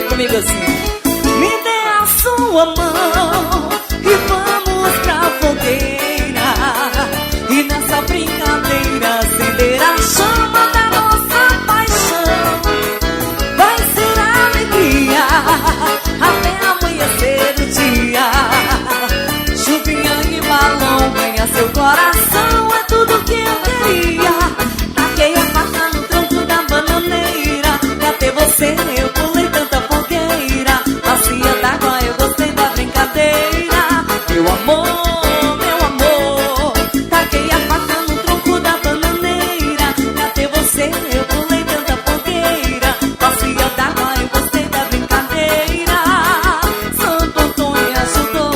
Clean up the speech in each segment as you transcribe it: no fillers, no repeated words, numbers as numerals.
comigo assim. Me dê a sua mão e vamos pra fogueira, e nessa brincadeira acender a chama da nossa paixão. Vai ser alegria até amanhecer o dia. Chuvinha e balão ganha seu coração, é tudo que eu queria. Taquei a faca no tronco da bananeira, pra ter você eu pulei tanta fogueira. Bacia d'água, eu gostei da brincadeira. Meu amor, meu amor. Taquei a faca no tronco da bananeira, pra ter você eu pulei tanta fogueira. Bacia d'água, eu gostei da brincadeira. Santo Antônio ajudou.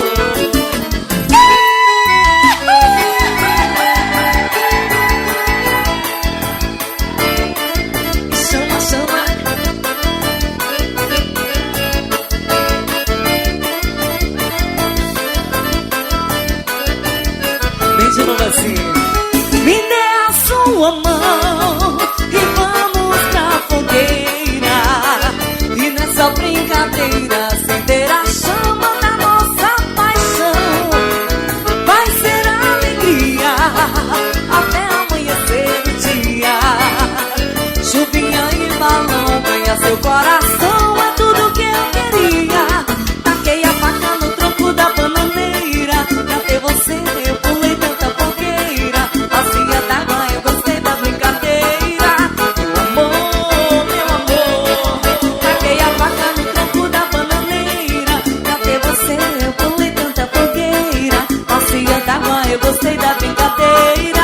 Chama, chama. Vem de novo assim. Me dê a sua mão e vamos pra fogueira, e nessa brincadeira acender a chama da nossa paixão. Vai ser alegria até amanhecer o dia. Chuvinha e balão ganha seu coração, é tudo que eu queria. Taquei a faca no tronco da bananeira, pra ter você eu pulei tanta fogueira. Bacia d'água, eu gostei da brincadeira. Meu amor, meu amor. Taquei a faca no tronco da bananeira, pra ter você eu pulei tanta fogueira. Bacia d'água, eu gostei da brincadeira.